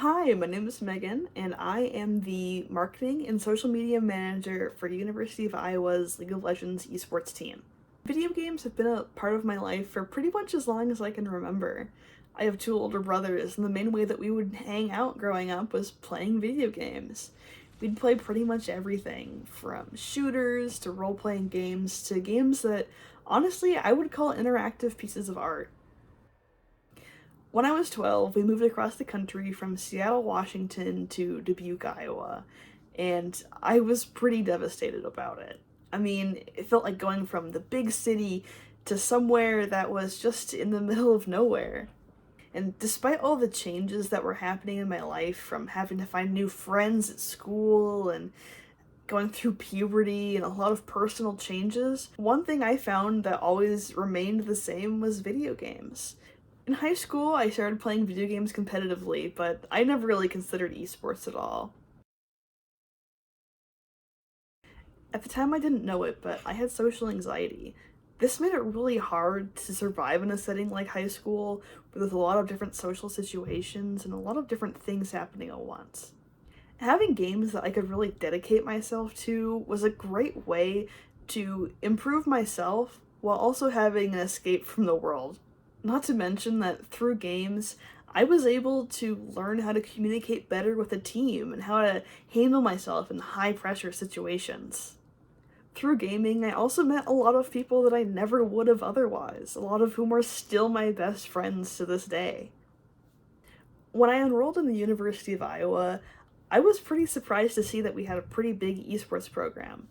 Hi, my name is Megan, and I am the marketing and social media manager for University of Iowa's League of Legends esports team. Video games have been a part of my life for pretty much as long as I can remember. I have two older brothers, and the main way that we would hang out growing up was playing video games. We'd play pretty much everything, from shooters to role playing games to games that, honestly, I would call interactive pieces of art. When I was 12, we moved across the country from Seattle, Washington to Dubuque, Iowa, and I was pretty devastated about it. I mean, it felt like going from the big city to somewhere that was just in the middle of nowhere. And despite all the changes that were happening in my life, from having to find new friends at school and going through puberty and a lot of personal changes, one thing I found that always remained the same was video games. In high school, I started playing video games competitively, but I never really considered esports at all. At the time, I didn't know it, but I had social anxiety. This made it really hard to survive in a setting like high school, where there's a lot of different social situations and a lot of different things happening at once. Having games that I could really dedicate myself to was a great way to improve myself while also having an escape from the world. Not to mention that through games, I was able to learn how to communicate better with a team and how to handle myself in high pressure situations. Through gaming, I also met a lot of people that I never would have otherwise, a lot of whom are still my best friends to this day. When I enrolled in the University of Iowa, I was pretty surprised to see that we had a pretty big esports program.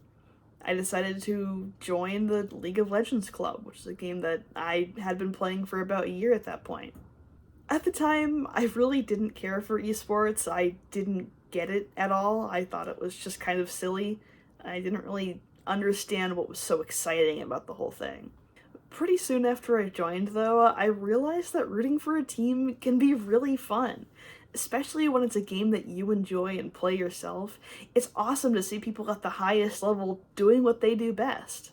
I decided to join the League of Legends Club, which is a game that I had been playing for about a year at that point. At the time, I really didn't care for esports. I didn't get it at all. I thought it was just kind of silly. I didn't really understand what was so exciting about the whole thing. Pretty soon after I joined, though, I realized that rooting for a team can be really fun. Especially when it's a game that you enjoy and play yourself. It's awesome to see people at the highest level doing what they do best.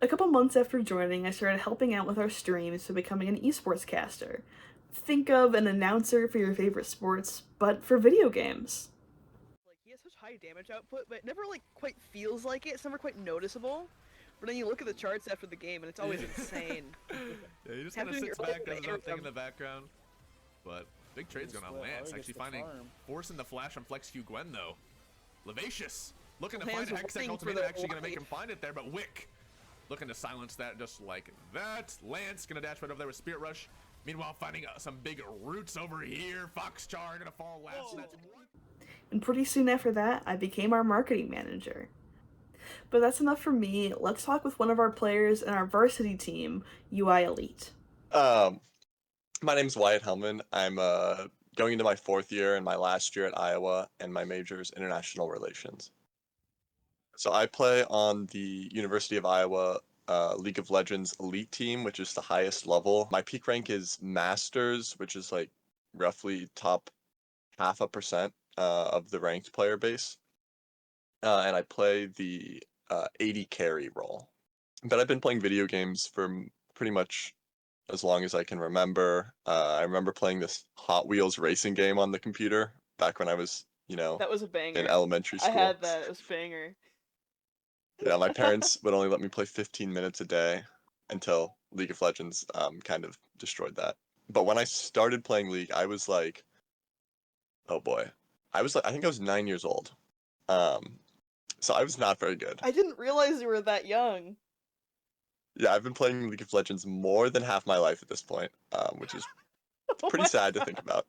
A couple months after joining, I started helping out with our streams to becoming an esports caster. Think of an announcer for your favorite sports, but for video games. Like, he has such high damage output, but it never like quite feels like it. It's never quite noticeable. But then you look at the charts after the game, and it's always insane. Yeah, he just kind of Happening sits early back, in does his the own thing in era. the background. But big trade's going on Lance, actually forcing the flash on Flex Q Gwen though. Levacious looking to find a Hextech ultimate, actually going to make him find it there, but Wick looking to silence that just like that. Lance going to dash right over there with Spirit Rush. Meanwhile, finding some big roots over here. Foxchar going to fall last. And pretty soon after that, I became our marketing manager. But that's enough for me. Let's talk with one of our players in our varsity team, UI Elite. Um, my name's Wyatt Hellman. I'm going into my fourth year and my last year at Iowa, and my major is international relations. So I play on the University of Iowa League of Legends Elite team, which is the highest level. My peak rank is Masters, which is like roughly top 0.5% of the ranked player base. And I play the 80 carry role. But I've been playing video games for pretty much as long as I can remember. I remember playing this Hot Wheels racing game on the computer back when I was, That was a in banger. elementary I school. had that. It was a banger. Yeah, my parents would only let me play 15 minutes a day until League of Legends kind of destroyed that. But when I started playing League, I was like, oh boy, I think I was 9 years old. Um, so I was not very good. I didn't realize you were that young. Yeah, I've been playing League of Legends more than half my life at this point, which is Oh pretty my sad to think about.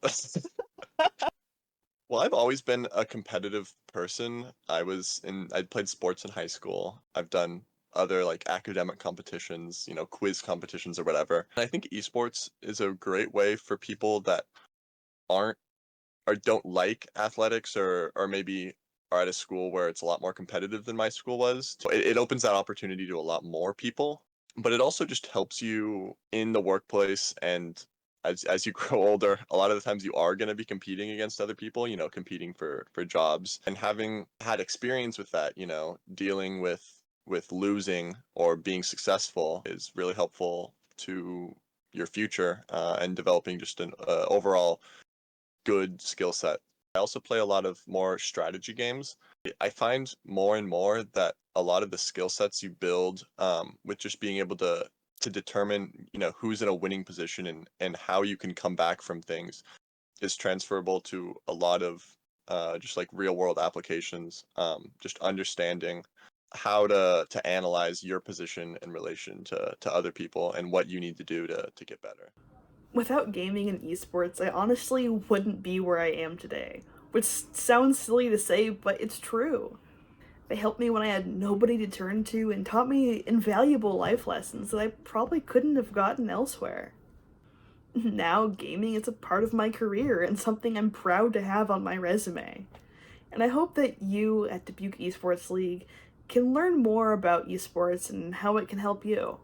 Well, I've always been a competitive person. I'd played sports in high school. I've done other like academic competitions, quiz competitions or whatever. And I think esports is a great way for people that aren't or don't like athletics or maybe are at a school where it's a lot more competitive than my school was. So it opens that opportunity to a lot more people. But it also just helps you in the workplace, and as you grow older, a lot of the times you are going to be competing against other people, competing for jobs. And having had experience with that, dealing with with losing or being successful is really helpful to your future and developing just an overall good skill set. I also play a lot of more strategy games. I find more and more that a lot of the skill sets you build with just being able to determine, who's in a winning position and how you can come back from things is transferable to a lot of just like real world applications. Just understanding how to analyze your position in relation to other people and what you need to do to get better. Without gaming and esports, I honestly wouldn't be where I am today. Which sounds silly to say, but it's true. They helped me when I had nobody to turn to and taught me invaluable life lessons that I probably couldn't have gotten elsewhere. Now, gaming is a part of my career and something I'm proud to have on my resume. And I hope that you at Dubuque Esports League can learn more about esports and how it can help you.